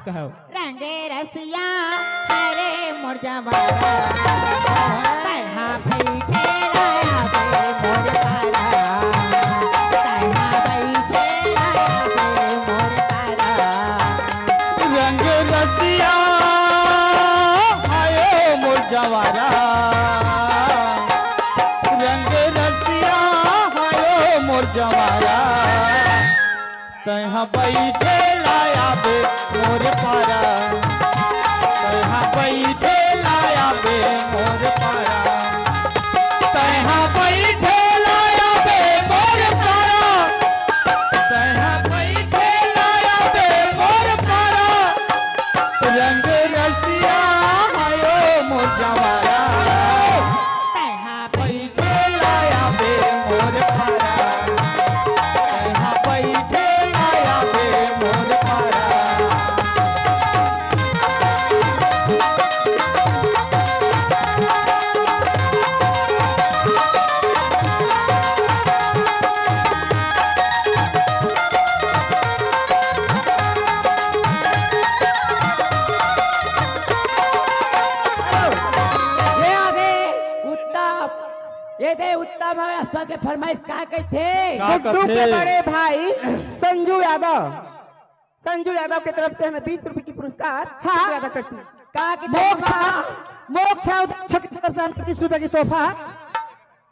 कहो रंगे रसिया हरे मुरझावारा तैहा बैठे लाया बे मोर तारा तैहा बैठे लाया बे मोर तारा रंग रसिया आयो मुरझावारा रंग रसिया आयो मुरझावारा तैहा बैठे लाया बे मोर पारा तैहा बैठे लाया बे मोर पारा तैहा बैठे लाया बे मोर पारा तैहा बैठे लाया बे मोर पारा रंग रसिया आयो मुरझावारा तैहा बैठे लाया बे मोर पारा तैहा बैठे लाया बे मोर पारा ये आगे उत्तम ये दे उत्तम अवस्था के फरमाइश का कहते का गुड्डू के कहते? बड़े भाई संजू यादव की तरफ से हमें 20 रुपए की पुरस्कार हाँ। यादव करती का कहते मोक्षा उद्देश्य की तरफ से हम 30 रुपए की तोहफा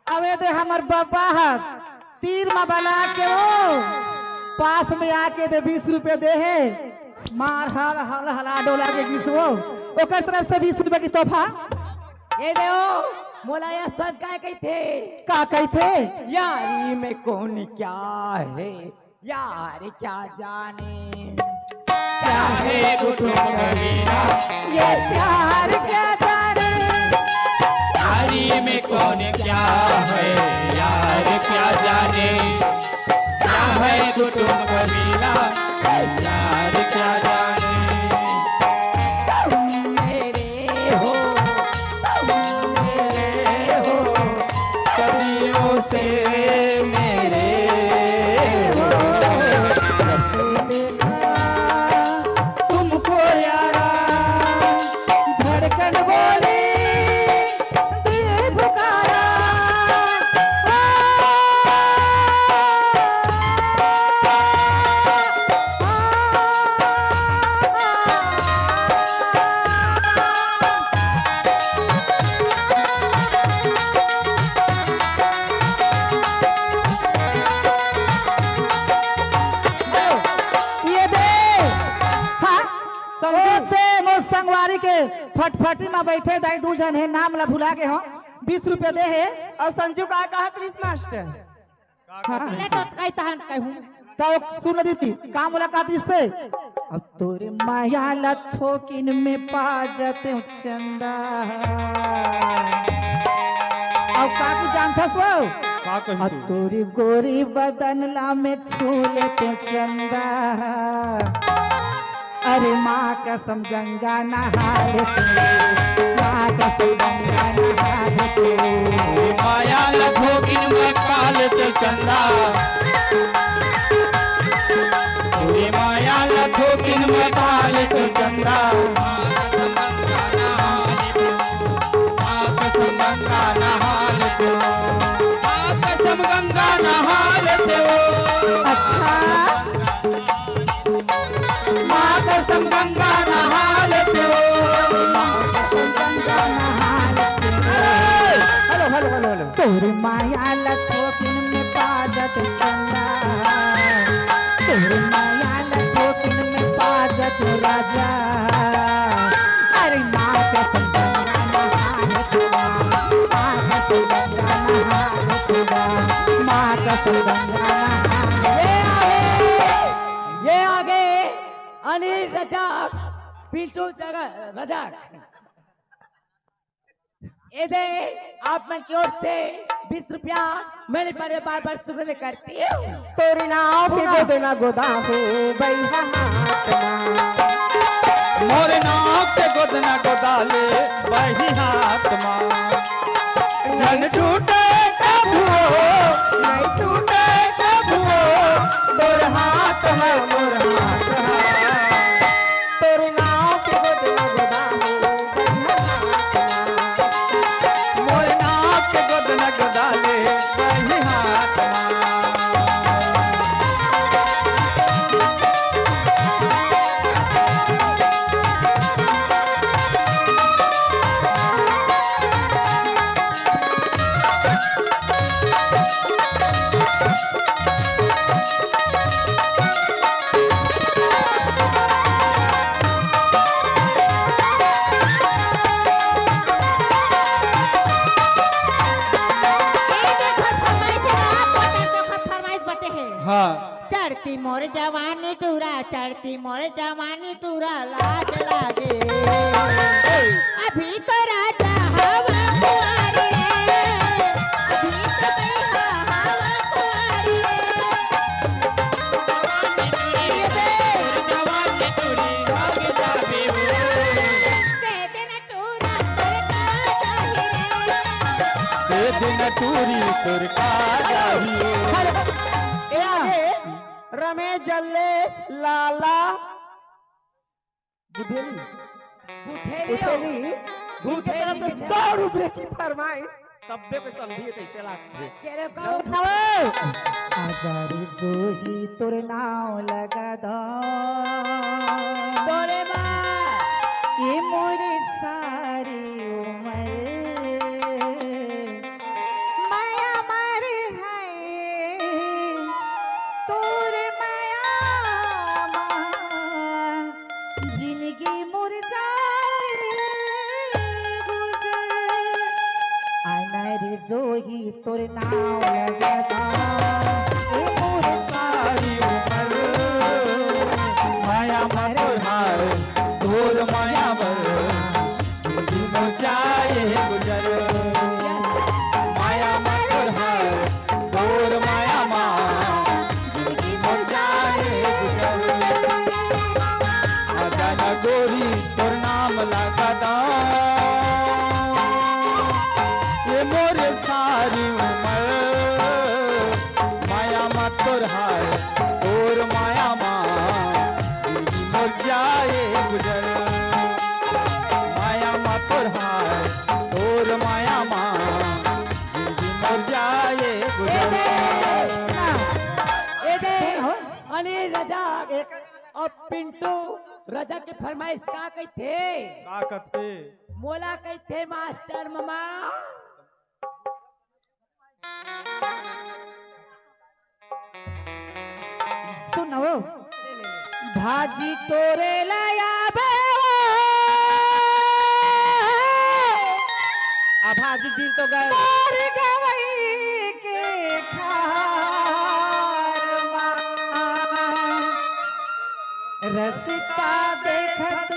अवे दे हमर बाबा है तीर में बना के वो पास में आके दे 20 रुपए दे है मार हल हल हला डोला के घिसवो ओकर तरफ से 20 रुपए की तोहफा ये देओ मोला यह सब का कहते का कहते यारी में कौन क्या है यार क्या जाने क्या है गुड्डू कबीरा ये प्यार क्या जाने यारी में कौन क्या है यार क्या जाने क्या है गुड्डू कबीरा यार क्या जाने मेरे हो सदियों से मेरे हो तुमको यारा धड़कन बोले दिए पुकारा ये दे हाँ समझते मोर संगवारी के फटफटी में बैठे दाई दू जन है नाम ला भुला के हो 20 रुपए दे है और संजू का कहा कृष्ण मास्टर ले तो कहता है कहूं तो सुन दीदी का मुलाकात इससे अब तोरे माया लथोकिन में पा जाते हूँ चंदा अब काकू जानथस वो का अब कहू तोरी गोरी बदन ला में छू लेते चंदा अरे माँ कसम गंगा नहा लेते माँ कसम गंगा नहा लेते माया लखोगिन में पाल तो चंदा पूरी माया लखोगिन में पाल तो चंदा गंगा नहाल तो कसम गंगा नहाल तो अच्छा माँ कसम गंगा नहाल तो गंगा नहा लेते हेलो हेलो हेलो हेलो तोरी माया लथोकिन में पाजत चंदा तोरी माया लथोकिन में पाजत राजा अरे माँ कसम गंगा नहा लेते माँ कसम गंगा नहा लेते माँ कसम गंगा नहा ये आगे अनिल रजाक पिंटू जगह रजाक ये दे आप मन की ओर से 20 रुपया मेरे पर बार बार शुक्र करती हूँ तोरी नाव के गोदना गोदा हो बैहा मोर नाक के गोदना गोदाले बही हाथ माँ जन छूटे कबू नहीं छूटे कबू मोर हाथ है मोर हाथ है तोरी दाग डाले वही हाथ हाँ चढ़ती मोर जवानी टूरा चढ़ती मोर जवानी टूरा लाज लागे अभी तो राजा हवा कुंवारी है अभी तो बैठा हवा कुंवारी दे देना टूरा दे दिन टूरी तुरका जाहिए रमेश जल्लेश लाला बुधेली गुठेली उनके तरफ से 100 रुपए की फरमाइश तब्बे पे समझिए कैसे लाख केरे को आजारी जोही तोर नाव लगा दो तोरे बा ये मोरे सारी उम्र माया मारे है तोरे माया जिंदगी मोर जाए गुजर आना रे जोगी तोर नाव लगा दो ये मोरे सारी माया मर हार दूर माया मर जिंदगी में जाए गुजर माया मर हार दूर माया माँ जिंदगी में जाए गुजर आजा ना गोरी तोर नाम लगा दा ये मोरे सारी उम्र माया मत तोर हार दूर माया माँ जिंदगी मर जाए गुजर माया मा तोर हार तोर माया माँ जिंदगी मर जाए गुजर अनिल रजा और पिंटू रजा के फरमाइश का कही थे ताकत थे मोला कही थे मास्टर मामा सुनो भाजी तोरे लायाबे अब हाजी दिन तो गए और गवई के खार रसिता देखत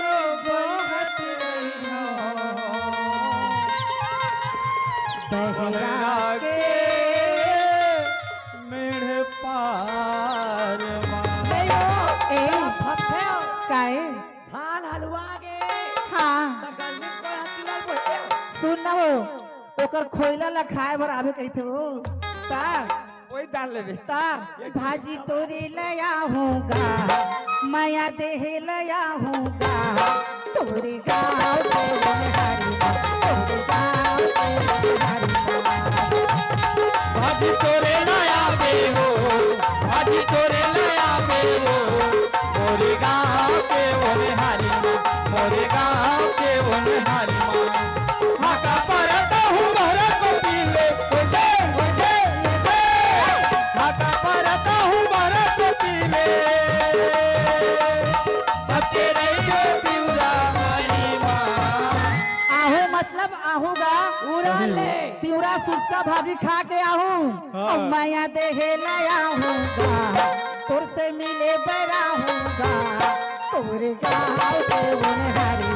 जोहत रहियो बहरा के मेढ़ पार ए काए धान हलवा गे हाँ गर्मी को हतियार बोलते सुनो ओकर खोइला ला खाए बर आवे कही थे वो ता वही डाल लेबे ता भाजी तोरे लया हूँगा माया देह लया हूँगा तोरे गाँव के बनहारी तोरे गाँव के बनहारी भाजी तोरे नया बे हो भाजी तोरे नया बे हो मोरे गाँव के ओने हारी माँ मोरे गाँव के ओने हारी माँ हाका परत हूँ भरत को पीले ओजे ओजे ओजे हाका परत हूँ भरत को पीले सबके रहियो पिउरा मारी माँ आहू मतलब आहूगा उड़ा ले तिउरा सुस्का भाजी खा के आहू हाँ। माया देहे लया हूँगा तोर से मिले बड़ा हूँगा तोरे गाँव के बनहारी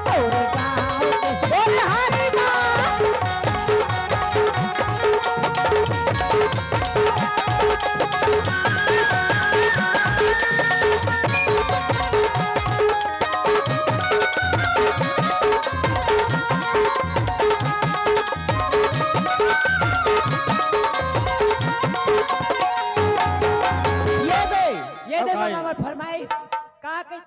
तोरे गाँव के बनहारी ये दे भाई। मामा फरमाइश का कही थे